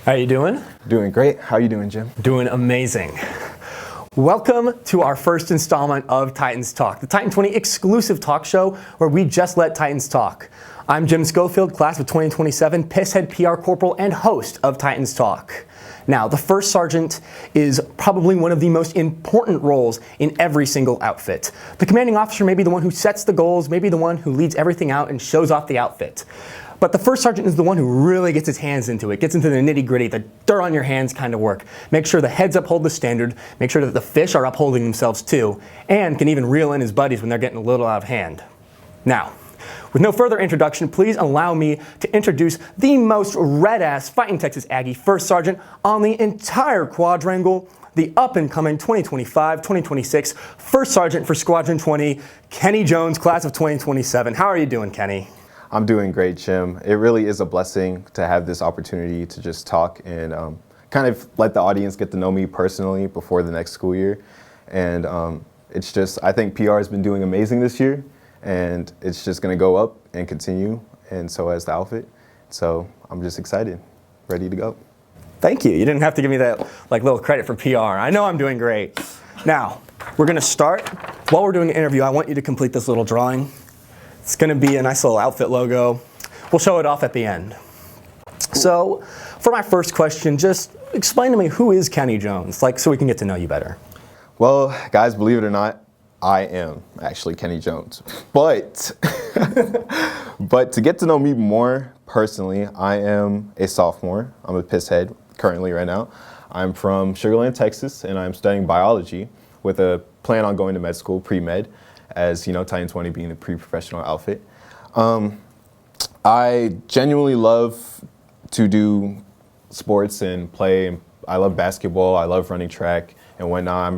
How you doing? Doing great. How you doing, Jim? Doing amazing. Welcome to our first installment of Titans Talk, the Titan 20 exclusive talk show where we just let Titans talk. I'm Jim Schofield, class of 2027, Pisshead PR Corporal and host of Titans Talk. Now, the first sergeant is probably one of the most important roles in every single outfit. The commanding officer may be the one who sets the goals, maybe the one who leads everything out and shows off the outfit. But the first sergeant is the one who really gets his hands into it, gets into the nitty-gritty, the dirt on your hands kind of work. Make sure the heads uphold the standard, make sure that the fish are upholding themselves too, and can even reel in his buddies when they're getting a little out of hand. Now, with no further introduction, please allow me to introduce the most red-ass fighting Texas Aggie first sergeant on the entire quadrangle, the up-and-coming 2025-2026 first sergeant for Squadron 20, Kenny Jones, class of 2027. How are you doing, Kenny? I'm doing great, Jim. It really is a blessing to have this opportunity to just talk and kind of let the audience get to know me personally before the next school year. And it's just, I think PR has been doing amazing this year, and it's just going to go up and continue, and so has the outfit. So I'm just excited, ready to go. Thank you. You didn't have to give me that little credit for PR. I know I'm doing great. Now, we're going to start. While we're doing an interview, I want you to complete this little drawing. It's going to be a nice little outfit logo. We'll show it off at the end. So, for my first question, just explain to me, who is Kenny Jones, so we can get to know you better. Well, guys, believe it or not, I am actually Kenny Jones. But, but to get to know me more personally, I am a sophomore. I'm a pisshead currently right now. I'm from Sugar Land, Texas, and I'm studying biology with a plan on going to med school, pre-med. As you know, Titan 20 being the pre-professional outfit. I genuinely love to do sports and play. I love basketball, I love running track and whatnot.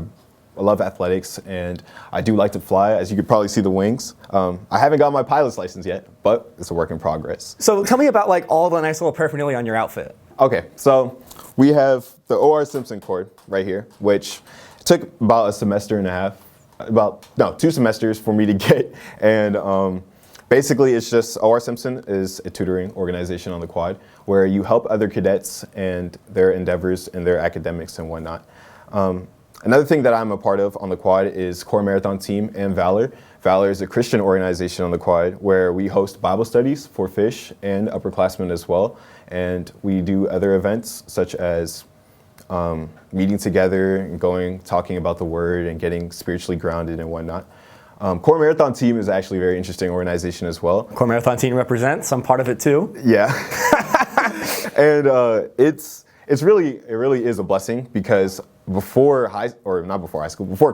I love athletics, and I do like to fly. As you could probably see the wings. I haven't got my pilot's license yet, but it's a work in progress. So tell me about all the nice little paraphernalia on your outfit. Okay, so we have the O.R. Simpson cord right here, which took about a semester and a half. 2 semesters for me to get, and basically it's just O.R. Simpson is a tutoring organization on the quad where you help other cadets and their endeavors and their academics and whatnot. Another thing that I'm a part of on the quad is Core Marathon Team and Valor. Valor is a Christian organization on the quad where we host Bible studies for fish and upperclassmen as well, and we do other events such as meeting together and talking about the word and getting spiritually grounded and whatnot. Core Marathon Team is actually a very interesting organization as well. Core Marathon Team represents. I'm part of it too. Yeah. And it really is a blessing because before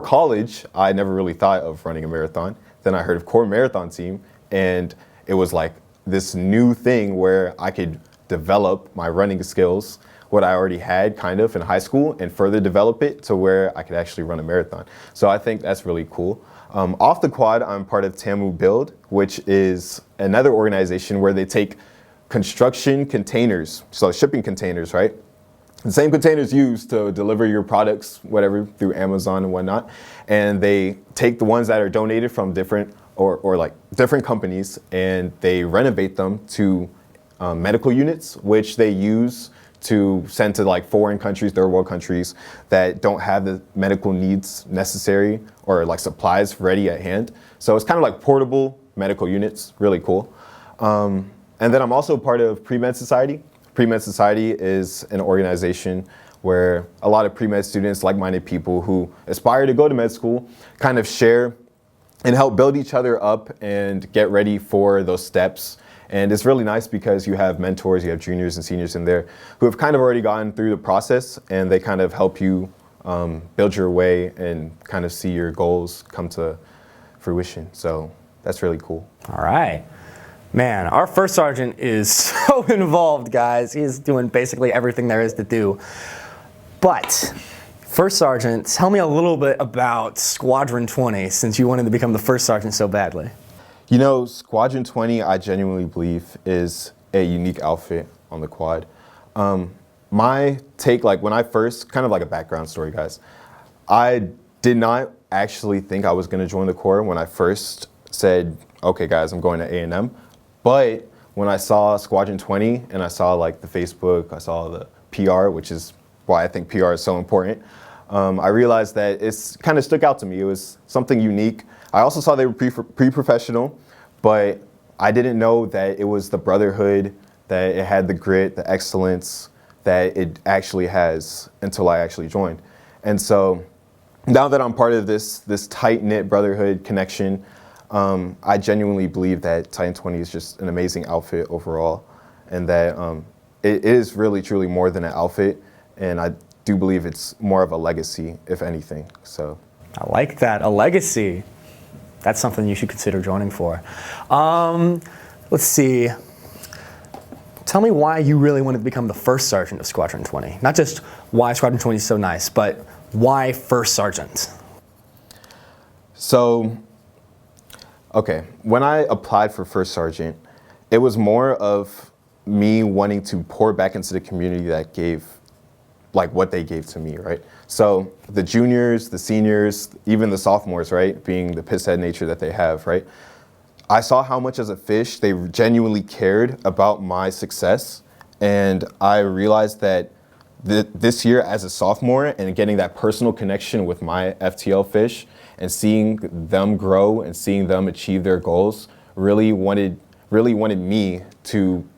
college, I never really thought of running a marathon. Then I heard of Core Marathon Team, and it was like this new thing where I could develop my running skills, what I already had kind of in high school, and further develop it to where I could actually run a marathon. So I think that's really cool. Off the quad, I'm part of TAMU Build, which is another organization where they take construction containers, so shipping containers, right? The same containers used to deliver your products, whatever, through Amazon and whatnot. And they take the ones that are donated from different companies, and they renovate them to medical units, which they use to send to foreign countries, third world countries that don't have the medical needs necessary or supplies ready at hand. So it's kind of like portable medical units, really cool. And then I'm also part of Pre-Med Society. Pre-Med Society is an organization where a lot of pre-med students, like-minded people who aspire to go to med school, kind of share and help build each other up and get ready for those steps. And it's really nice because you have mentors, you have juniors and seniors in there who have kind of already gone through the process, and they kind of help you build your way and kind of see your goals come to fruition. So that's really cool. All right. Man, our first sergeant is so involved, guys. He's doing basically everything there is to do. But first sergeant, tell me a little bit about Squadron 20, since you wanted to become the first sergeant so badly. You know, Squadron 20, I genuinely believe, is a unique outfit on the quad. My take, when I first, kind of like a background story, guys, I did not actually think I was going to join the Corps when I first said, okay, guys, I'm going to A&M. But when I saw Squadron 20 and I saw the Facebook, I saw the PR, which is why I think PR is so important. I realized that it's kind of stuck out to me. It was something unique. I also saw they were pre-professional, but I didn't know that it was the brotherhood, that it had the grit, the excellence that it actually has until I actually joined. And so now that I'm part of this tight-knit brotherhood connection, I genuinely believe that Titan 20 is just an amazing outfit overall, and that it is really, truly more than an outfit, and I do believe it's more of a legacy, if anything. So I like that, a legacy. That's something you should consider joining for. Let's see. Tell me why you really wanted to become the first sergeant of Squadron 20. Not just why Squadron 20 is so nice, but why first sergeant? So, okay, when I applied for first sergeant, it was more of me wanting to pour back into the community that gave, like, what they gave to me, right? So the juniors, the seniors, even the sophomores, right, being the pisshead nature that they have, right? I saw how much as a fish they genuinely cared about my success, and I realized that this year as a sophomore and getting that personal connection with my FTL fish and seeing them grow and seeing them achieve their goals really wanted me to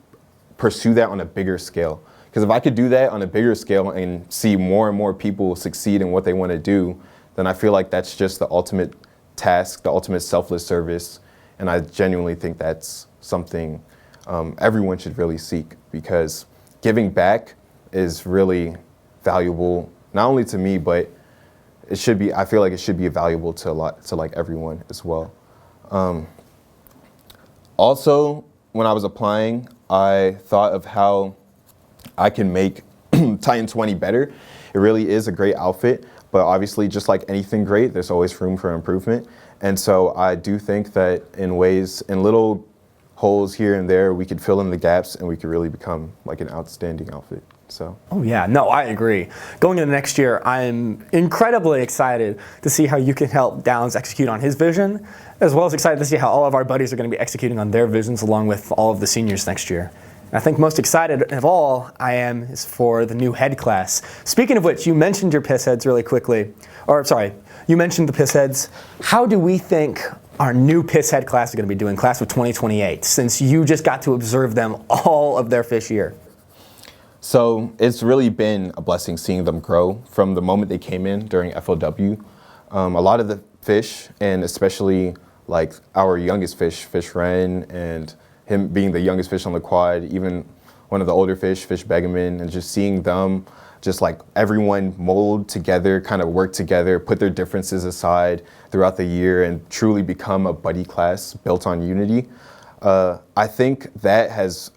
pursue that on a bigger scale. Because if I could do that on a bigger scale and see more and more people succeed in what they want to do, then I feel like that's just the ultimate task, the ultimate selfless service. And I genuinely think that's something everyone should really seek, because giving back is really valuable, not only to me, but it should be, I feel like it should be valuable to like everyone as well. Also, when I was applying, I thought of how I can make Titan 20 better. It really is a great outfit, but obviously just like anything great, there's always room for improvement. And so I do think that in little holes here and there, we could fill in the gaps and we could really become like an outstanding outfit. So. Oh yeah, no, I agree. Going into next year, I'm incredibly excited to see how you can help Downs execute on his vision, as well as excited to see how all of our buddies are going to be executing on their visions along with all of the seniors next year. And I think most excited of all I am is for the new head class. Speaking of which, you mentioned your piss heads really quickly. Or sorry, you mentioned the piss heads. How do we think our new piss head class is going to be doing, class of 2028, since you just got to observe them all of their fish year? So it's really been a blessing seeing them grow from the moment they came in during FLW. A lot of the fish, and especially like our youngest fish, Fish Wren, and him being the youngest fish on the quad, even one of the older fish Begeman, and just seeing them, just like everyone mold together, kind of work together, put their differences aside throughout the year and truly become a buddy class built on unity. I think that has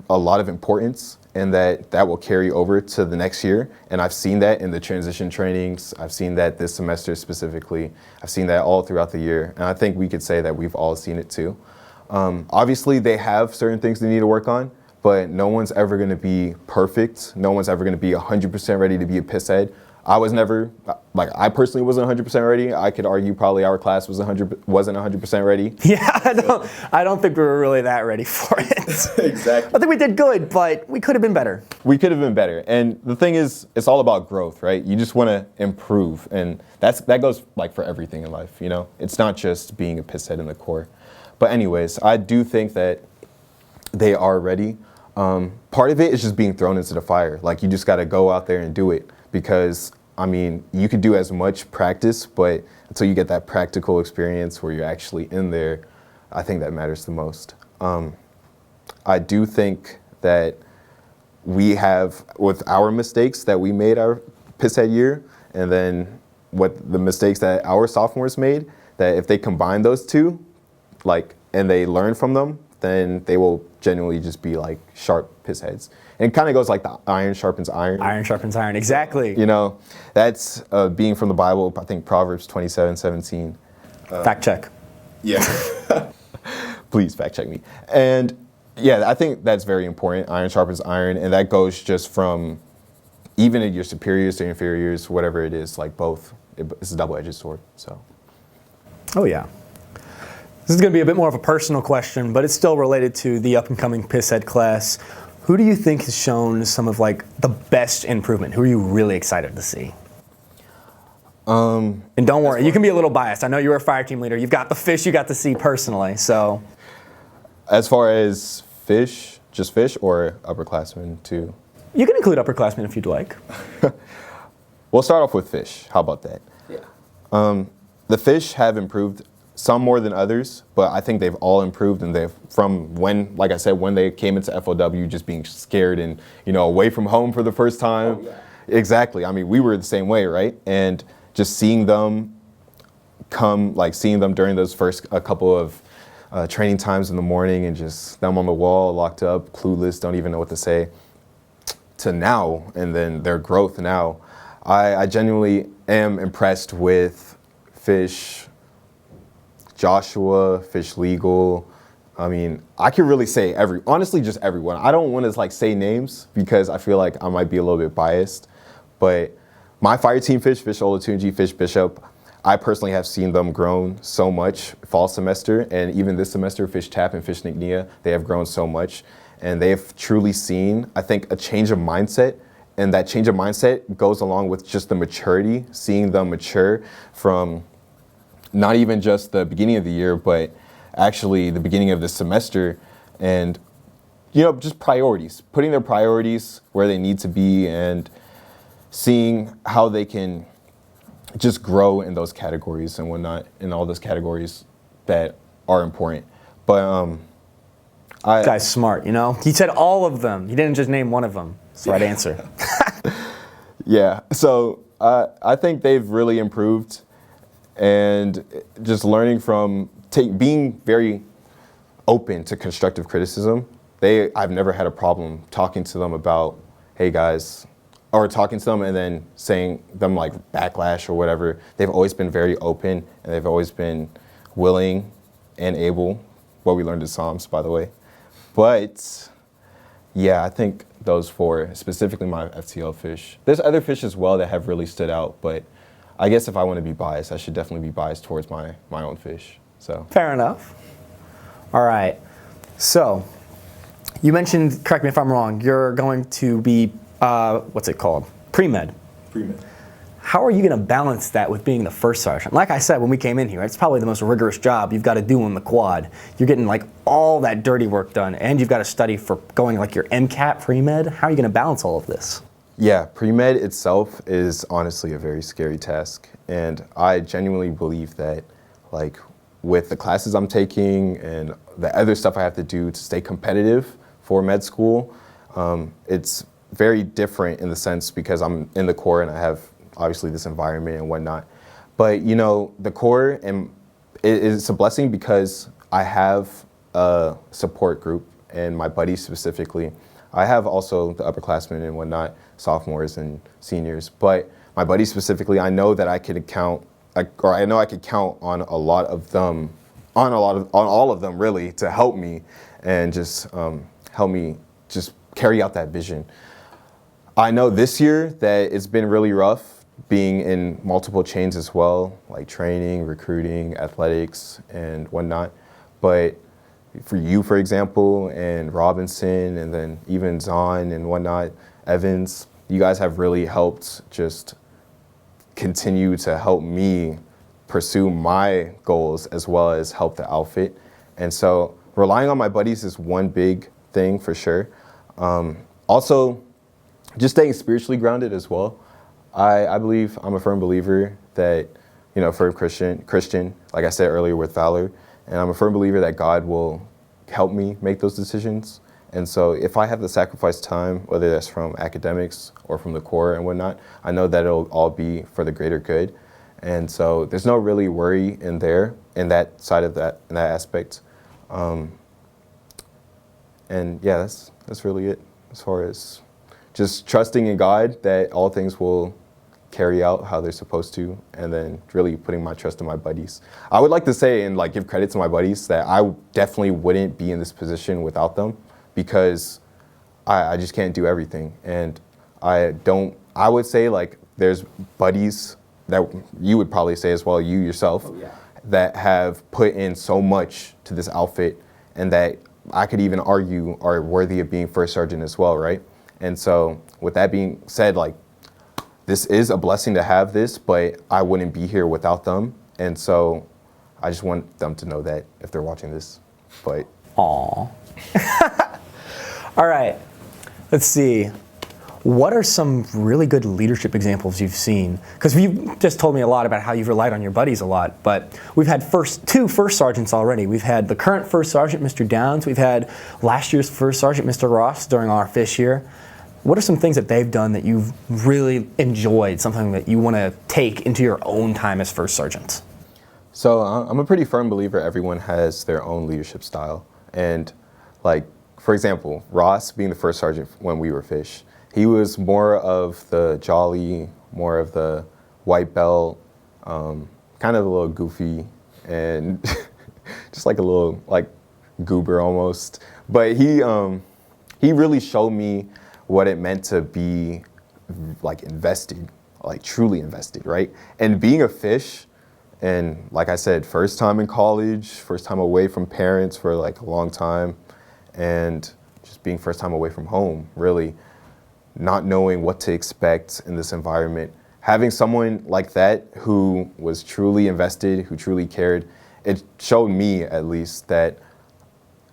a lot of importance, and that will carry over to the next year. And I've seen that in the transition trainings. I've seen that this semester specifically. I've seen that all throughout the year. And I think we could say that we've all seen it too. Obviously, they have certain things they need to work on, but no one's ever going to be perfect. No one's ever going to be 100% ready to be a piss head. I was never, like, I personally wasn't 100% ready. I could argue probably our class wasn't 100% ready. Yeah, I don't think we were really that ready for it. Exactly. I think we did good, but we could have been better. We could have been better. And the thing is, it's all about growth, right? You just want to improve. And that goes like for everything in life, you know? It's not just being a piss head in the core. But anyways, I do think that they are ready. Part of it is just being thrown into the fire. Like, you just got to go out there and do it. Because, I mean, you could do as much practice, but until you get that practical experience where you're actually in there, I think that matters the most. I do think that we have, with our mistakes that we made our pisshead year, and then what the mistakes that our sophomores made, that if they combine those two, like, and they learn from them, then they will genuinely just be like sharp pissheads. And it kind of goes like the iron sharpens iron. Iron sharpens iron, exactly. You know, that's being from the Bible, I think Proverbs 27:17. Fact check. Yeah. Please fact check me. And yeah, I think that's very important. Iron sharpens iron. And that goes just from even in your superiors to inferiors, whatever it is, like both. It's a double-edged sword, so. Oh yeah. This is going to be a bit more of a personal question, but it's still related to the up-and-coming pisshead class. Who do you think has shown some of like the best improvement? Who are you really excited to see? And don't worry, you can be a little biased. I know you were a fire team leader. You've got the fish you got to see personally, so. As far as fish, just fish, or upperclassmen too? You can include upperclassmen if you'd like. We'll start off with fish. How about that? Yeah. The fish have improved, some more than others, but I think they've all improved, and they've from when, like I said, when they came into FOW, just being scared and away from home for the first time. Oh, yeah. Exactly. I mean, we were the same way, right? And just seeing them seeing them during those first a couple of training times in the morning, and just them on the wall, locked up, clueless, don't even know what to say, to now, and then their growth now. I genuinely am impressed with Fish, Joshua, Fish Legal. I mean, I could really say honestly, just everyone. I don't want to say names because I feel like I might be a little bit biased, but my fire team Fish Olatunji, Fish Bishop, I personally have seen them grown so much fall semester, and even this semester, Fish Tap and Fish Nignia, they have grown so much, and they have truly seen, I think, a change of mindset. And that change of mindset goes along with just the maturity, seeing them mature from not even just the beginning of the year, but actually the beginning of the semester, and just priorities, putting their priorities where they need to be, and seeing how they can just grow in those categories and whatnot, in all those categories that are important. But This guy's smart, He said all of them. He didn't just name one of them. That's the right answer. Yeah, so I think they've really improved, and just learning from being very open to constructive criticism. I've never had a problem talking to them about, hey guys, or talking to them and then saying them like backlash or whatever. They've always been very open, and they've always been willing and able. What we learned in Psalms, by the way. But yeah, I think those four, specifically my FTL fish. There's other fish as well that have really stood out, but I guess if I want to be biased, I should definitely be biased towards my own fish. So fair enough. All right. So you mentioned, correct me if I'm wrong, you're going to be what's it called? Pre-med. Pre-med. How are you going to balance that with being the first sergeant? Like I said, when we came in here, it's probably the most rigorous job you've got to do on the quad. You're getting like all that dirty work done, and you've got to study for going like your MCAT pre-med. How are you going to balance all of this? Yeah, pre-med itself is honestly a very scary task, and I genuinely believe that like with the classes I'm taking and the other stuff I have to do to stay competitive for med school, it's very different in the sense because I'm in the Corps and I have obviously this environment and whatnot. But the Corps, and it's a blessing because I have a support group, and my buddies specifically. I have also the upperclassmen and whatnot, sophomores and seniors. But my buddies specifically, I know that I could count, or I know I could count on a lot of them, on all of them really, to help me and just help me just carry out that vision. I know this year that it's been really rough being in multiple chains as well, like training, recruiting, athletics, and whatnot. But for you, for example, and Robinson, and then even Zahn and whatnot, Evans, you guys have really helped just continue to help me pursue my goals as well as help the outfit. And so relying on my buddies is one big thing for sure. Also, just staying spiritually grounded as well. I believe, I'm a firm believer that, firm Christian, like I said earlier, with valor. And I'm a firm believer that God will help me make those decisions. And so if I have to sacrifice time, whether that's from academics or from the Corps and whatnot, I know that it'll all be for the greater good. And so there's no really worry in that side of that, in that aspect. And yeah, that's really it as far as just trusting in God that all things will carry out how they're supposed to, and then really putting my trust in my buddies. I would like to say and give credit to my buddies that I definitely wouldn't be in this position without them, because I just can't do everything. And I would say there's buddies that you would probably say as well, you yourself, that have put in so much to this outfit, and that I could even argue are worthy of being first sergeant as well, right? And so with that being said, like, this is a blessing to have this, but I wouldn't be here without them. And so I just want them to know that if they're watching this. But Aw. All right, let's see. What are some really good leadership examples you've seen? Because you just told me a lot about how you've relied on your buddies a lot, but we've had two first sergeants already. We've had the current first sergeant, Mr. Downs. We've had last year's first sergeant, Mr. Ross, during our fish year. What are some things that they've done that you've really enjoyed, something that you want to take into your own time as first sergeant? So I'm a pretty firm believer everyone has their own leadership style. And like, for example, Ross being the first sergeant when we were fish, he was more of the jolly, more of the white belt, kind of a little goofy and just like a little like goober almost. But he really showed me what it meant to be like invested, like truly invested, right? And being a fish, and like I said, first time in college, first time away from parents for like a long time, and just being first time away from home, really. Not knowing what to expect in this environment. Having someone like that who was truly invested, who truly cared, it showed me at least that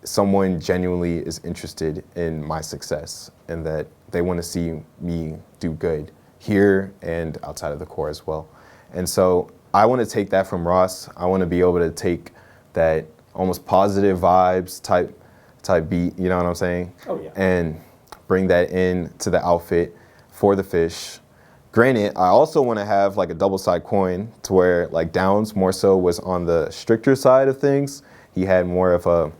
someone genuinely is interested in my success and that they want to see me do good here and outside of the Corps as well. And so I want to take that from Ross. I want to be able to take that almost positive vibes type beat, you know what I'm saying? Oh, yeah. And bring that in to the outfit for the fish. Granted, I also want to have like a double side coin to where like Downs more so was on the stricter side of things. He had more of a,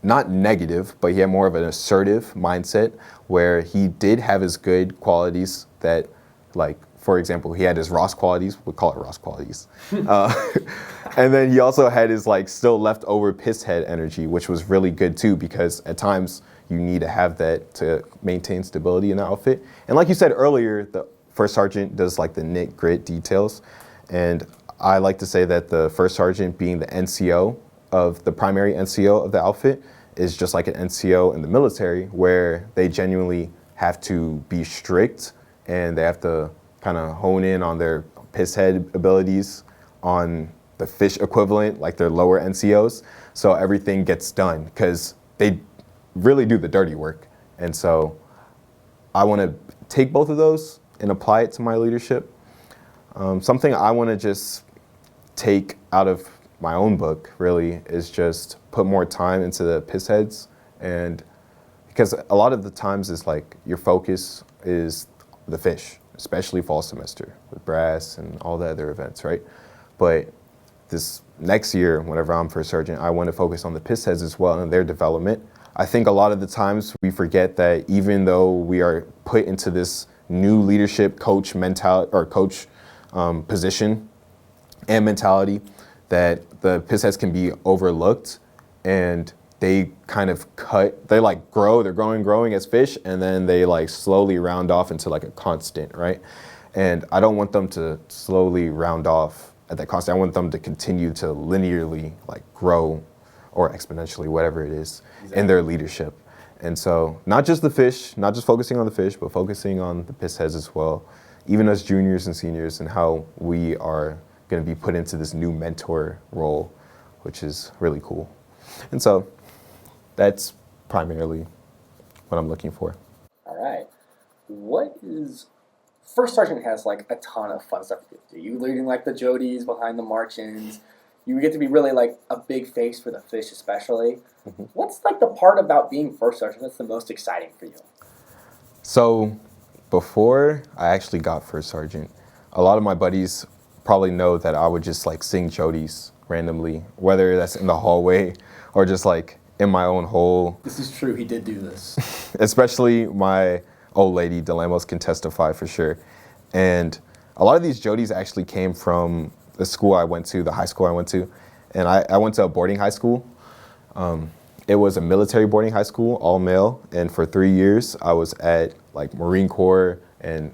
not negative, but he had more of an assertive mindset where he did have his good qualities that, like, for example, he had his Ross qualities, we'll call it Ross qualities. And then he also had his like still leftover piss head energy, which was really good too, because at times you need to have that to maintain stability in the outfit. And like you said earlier, the first sergeant does like the knit grit details. And I like to say that the first sergeant being the NCO of the primary NCO of the outfit is just like an NCO in the military, where they genuinely have to be strict and they have to kind of hone in on their piss head abilities on the fish equivalent, like their lower NCOs. So everything gets done because they really do the dirty work. And so I want to take both of those and apply it to my leadership. Something I want to just take out of my own book really is just put more time into the piss heads. And because a lot of the times is like your focus is the fish, especially fall semester with brass and all the other events, right? But this next year, whenever I'm first sergeant, I want to focus on the piss heads as well and their development. I think a lot of the times we forget that even though we are put into this new leadership coach mentality or coach position and mentality, that the piss heads can be overlooked and they kind of they like grow, they're growing as fish, and then they like slowly round off into like a constant, right? And I don't want them to slowly round off at that constant. I want them to continue to linearly like grow or exponentially, whatever it is, in their leadership. And so not just the fish, not just focusing on the fish, but focusing on the piss heads as well, even as juniors and seniors, and how we are going to be put into this new mentor role, which is really cool. And so that's primarily what I'm looking for. All right. First sergeant has like a ton of fun stuff to do. You leading like the Jodies behind the march-ins. You get to be really like a big face for the fish especially. Mm-hmm. What's like the part about being first sergeant that's the most exciting for you? So before I actually got first sergeant, a lot of my buddies probably know that I would just like sing Jodies randomly, whether that's in the hallway or just like in my own hole. This is true, he did do this. Especially my old lady, Delamos, can testify for sure. And a lot of these Jodies actually came from the school I went to, the high school I went to. And I went to a boarding high school. It was a military boarding high school, all male. And for 3 years, I was at like Marine Corps. And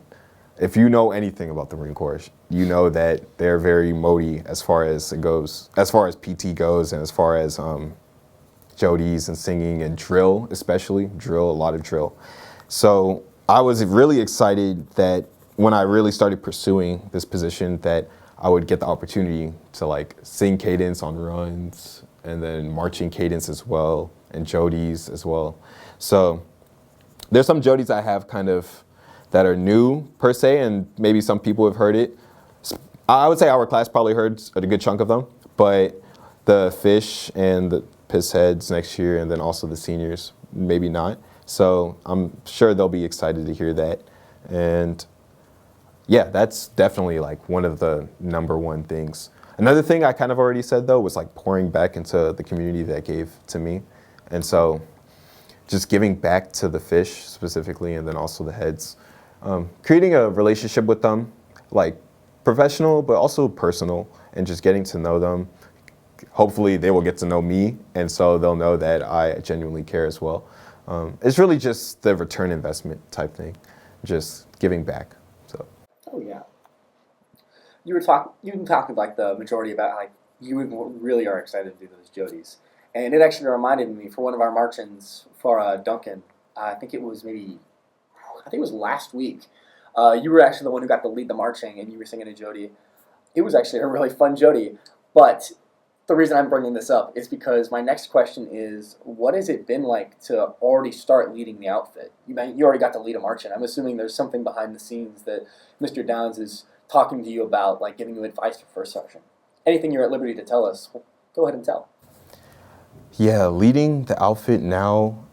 if you know anything about the Marine Corps, you know that they're very modi as far as it goes, as far as PT goes, and as far as jodies and singing and drill, especially drill, a lot of drill. So I was really excited that when I really started pursuing this position that I would get the opportunity to like sing cadence on runs and then marching cadence as well and jodies as well. So there's some jodies I have kind of that are new per se, and maybe some people have heard it. I would say our class probably heard a good chunk of them, but the fish and the piss heads next year and then also the seniors, maybe not. So I'm sure they'll be excited to hear that. And yeah, that's definitely like one of the number one things. Another thing I kind of already said though was like pouring back into the community that gave to me. And so just giving back to the fish specifically and then also the heads. Creating a relationship with them, like professional but also personal, and just getting to know them. Hopefully they will get to know me, and so they'll know that I genuinely care as well. It's really just the return investment type thing, just giving back. So. Oh yeah. You've been talking like the majority about like you really are excited to do those jodies, and it actually reminded me for one of our march-ins for Duncan. I think it was last week. You were actually the one who got to lead the marching, and you were singing a jodi. It was actually a really fun jodi, but the reason I'm bringing this up is because my next question is, what has it been like to already start leading the outfit? You already got to lead a march-in. I'm assuming there's something behind the scenes that Mr. Downs is talking to you about, like giving you advice for first sergeant. Anything you're at liberty to tell us, go ahead and tell. Yeah, leading the outfit now,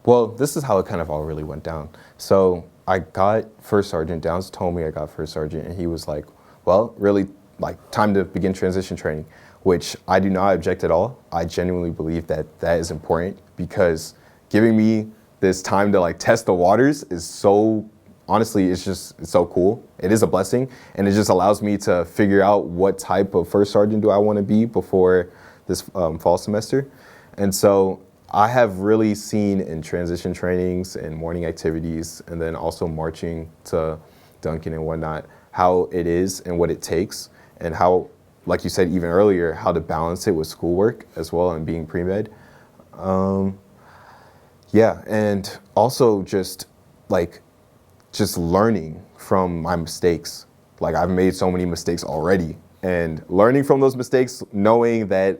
well, this is how it kind of all really went down. So I got first sergeant. Downs told me I got first sergeant, and he was like, well, really, like, time to begin transition training, which I do not object at all. I genuinely believe that that is important because giving me this time to like test the waters is so, honestly, it's so cool. It is a blessing, and it just allows me to figure out what type of first sergeant do I want to be before this fall semester. And so I have really seen in transition trainings and morning activities and then also marching to Duncan and whatnot, how it is and what it takes and how, like you said even earlier, how to balance it with schoolwork as well and being pre-med. Yeah, and also just learning from my mistakes. Like I've made so many mistakes already, and learning from those mistakes, knowing that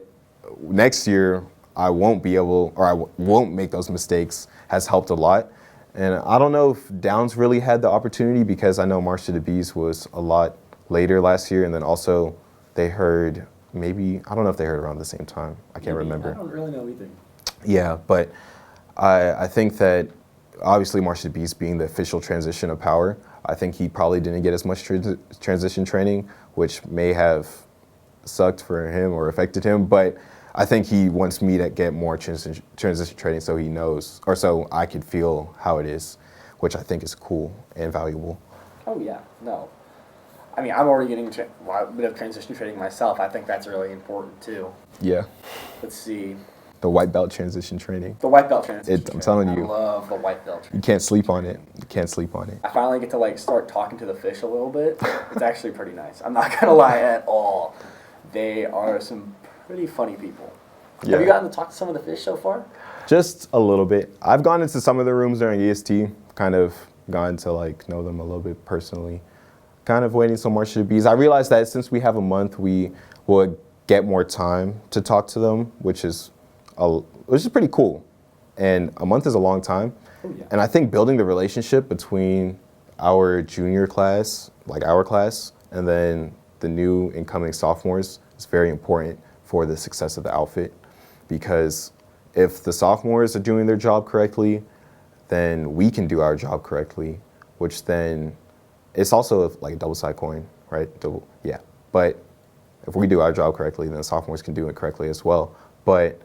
next year I won't make those mistakes has helped a lot. And I don't know if Downs really had the opportunity because I know March to the Bees was a lot later last year, and then also they heard maybe, I don't know if they heard around the same time. I can't remember. I don't really know either. Yeah, but I think that obviously March to the Bees being the official transition of power, I think he probably didn't get as much transition training, which may have sucked for him or affected him, but I think he wants me to get more transition training so he knows, or so I could feel how it is, which I think is cool and valuable. Oh yeah, no. I mean, I'm already getting a bit of transition training myself. I think that's really important too. Yeah. Let's see. The white belt transition training. The white belt transition training. I'm telling you. I love the white belt training. You can't sleep on it. You can't sleep on it. I finally get to like start talking to the fish a little bit. It's actually pretty nice. I'm not gonna lie at all. They are some pretty funny people. Yeah. Have you gotten to talk to some of the fish so far? Just a little bit. I've gone into some of the rooms during EST, kind of gotten to like know them a little bit personally. Kind of waiting so March to the Bees. I realized that since we have a month, we would get more time to talk to them, which is pretty cool. And a month is a long time. Oh, yeah. And I think building the relationship between our junior class, like our class, and then the new incoming sophomores is very important for the success of the outfit. Because if the sophomores are doing their job correctly, then we can do our job correctly, which then it's also like a double-sided coin, right? Yeah. But if we do our job correctly, then the sophomores can do it correctly as well. But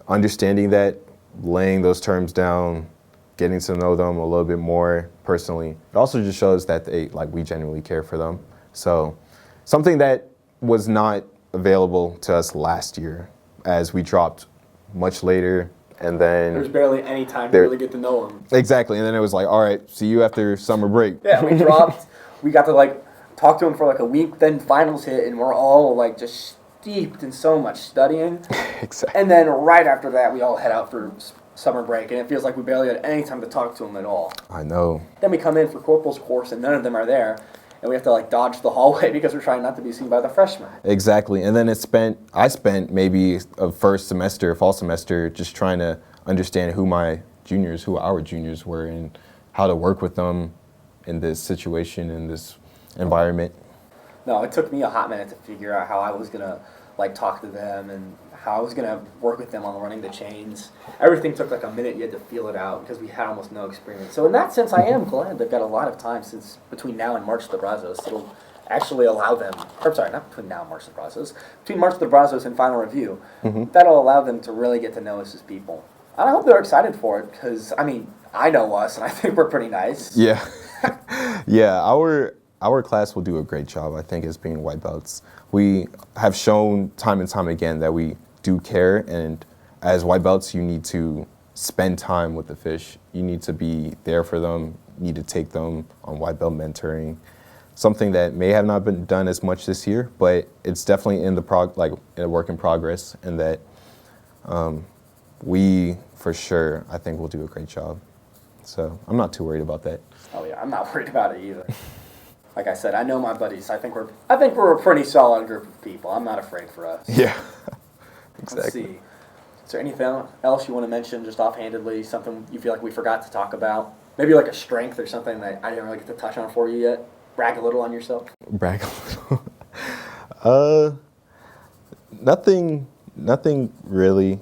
understanding that, laying those terms down, getting to know them a little bit more personally, it also just shows that we genuinely care for them. So something that was not available to us last year, as we dropped much later, and then there's barely any time to really get to know them. Exactly, and then it was like, all right, see you after summer break. Yeah, we dropped. We got to like talk to them for like a week. Then finals hit, and we're all like just steeped in so much studying. Exactly. And then right after that, we all head out for summer break, and it feels like we barely had any time to talk to them at all. I know. Then we come in for corporal's course, and none of them are there, and we have to like dodge the hallway because we're trying not to be seen by the freshmen. Exactly. And then I spent maybe a first semester, fall semester, just trying to understand who our juniors were, and how to work with them in this situation, in this environment. No, it took me a hot minute to figure out how I was gonna like talk to them and how I was gonna work with them on running the chains. Everything took like a minute. You had to feel it out because we had almost no experience. So in that sense, I am glad they've got a lot of time since between now and March to the Brazos. It'll actually allow them, or sorry, not between now and March to the Brazos, between March to the Brazos and final review, that'll allow them to really get to know us as people. And I hope they're excited for it because, I mean, I know us and I think we're pretty nice. Yeah. Yeah, our class will do a great job, I think, as being white belts. We have shown time and time again that we do care, and as white belts, you need to spend time with the fish. You need to be there for them. You need to take them on white belt mentoring. Something that may have not been done as much this year, but it's definitely in a work in progress, and that we, for sure, I think will do a great job. So I'm not too worried about that. Oh yeah, I'm not worried about it either. Like I said, I know my buddies. I think we're a pretty solid group of people. I'm not afraid for us. Yeah, exactly. Let's see. Is there anything else you want to mention, just offhandedly, something you feel like we forgot to talk about? Maybe like a strength or something that I didn't really get to touch on for you yet? Brag a little on yourself? Brag a little? Nothing really.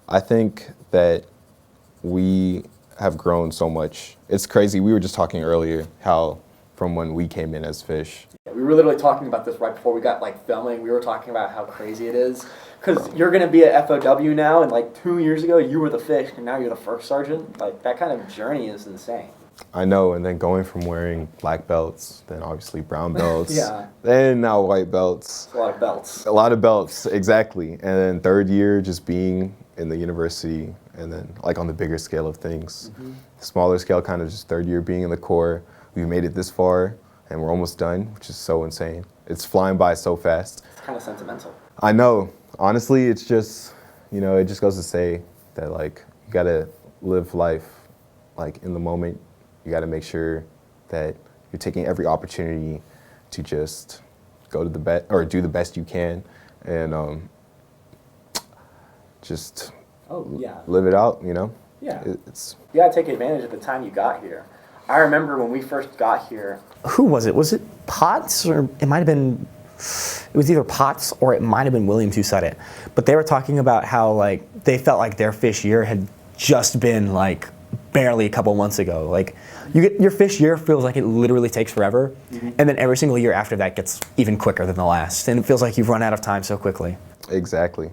I think that we have grown so much. It's crazy. We were just talking earlier how from when we came in as fish. Yeah, we were literally talking about this right before we got like filming. We were talking about how crazy it is. Because you're going to be at FOW now, and like 2 years ago you were the fish, and now you're the first sergeant. Like that kind of journey is insane. I know, and then going from wearing black belts, then obviously brown belts, Yeah. Then now white belts. It's a lot of belts. A lot of belts, exactly. And then third year just being in the university, and then like on the bigger scale of things. Smaller scale, kind of just third year being in the Corps. We've made it this far, and we're almost done, which is so insane. It's flying by so fast. It's kind of sentimental. I know. Honestly, it's just, it just goes to say that like you gotta live life like in the moment. You gotta make sure that you're taking every opportunity to just go to the best or do the best you can, and just live it out. Yeah. It's You gotta take advantage of the time you got here. I remember when we first got here. Who was it? Was it Potts, or it might have been? It was either Potts or it might have been Williams who said it. But they were talking about how like they felt like their fish year had just been like barely a couple months ago. Like your fish year feels like it literally takes forever, and then every single year after that gets even quicker than the last, and it feels like you've run out of time so quickly. exactly.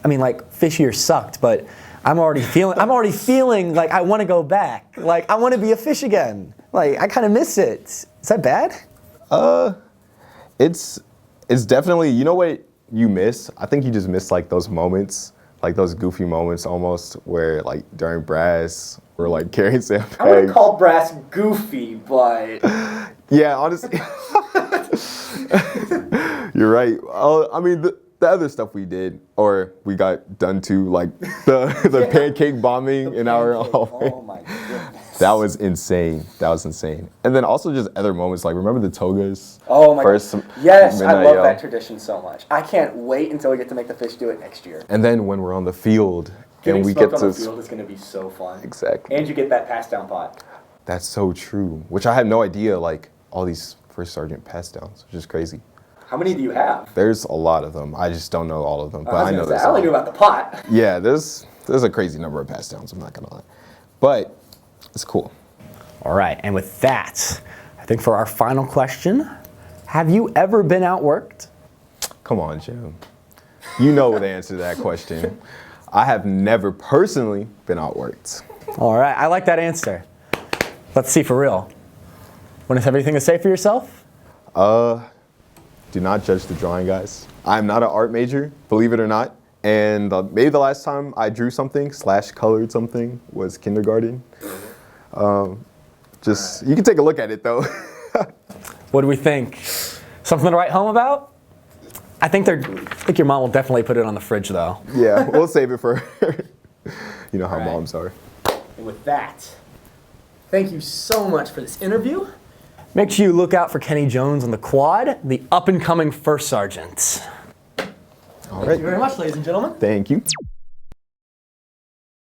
I mean, like fish year sucked, but I'm already feeling like I want to go back. Like I want to be a fish again. Like I kind of miss it. Is that bad? It's definitely, you know what you miss? I think you just miss like those moments, like those goofy moments almost, where like during brass we're like carrying sandbags. I wouldn't call brass goofy, but Yeah, honestly. You're right. I mean, the other stuff we did, or we got done to, like the pancake bombing in our hallway. Oh my goodness. That was insane. And then also just other moments, like remember the togas? Oh my First god. Yes, I midnight love yell. that tradition so much. I can't wait until we get to make the fish do it next year. And then when we're on the field Getting and we smoked get on to the field is going to be so fun. Exactly. And you get that pass down pot. That's so true. Which I had no idea, like all these first sergeant pass downs, which is crazy. How many do you have? There's a lot of them. I just don't know all of them, but I I know was gonna there's say, I a only lot. knew about the pot. Yeah, there's a crazy number of pass downs, I'm not gonna lie. But it's cool. All right, and with that, I think for our final question, have you ever been outworked? Come on, Jim. You know the answer to that question. I have never personally been outworked. All right, I like that answer. Let's see for real. Want to have anything to say for yourself? Do not judge the drawing, guys. I'm not an art major, believe it or not. And maybe the last time I drew something / colored something was kindergarten. You can take a look at it though. What do we think? Something to write home about? I think your mom will definitely put it on the fridge though. Yeah, we'll save it for you know how All right. moms are. And with that, thank you so much for this interview. Make sure you look out for Kenny Jones on the quad, the up-and-coming first sergeant. All Thank you very much, ladies and gentlemen. Thank you.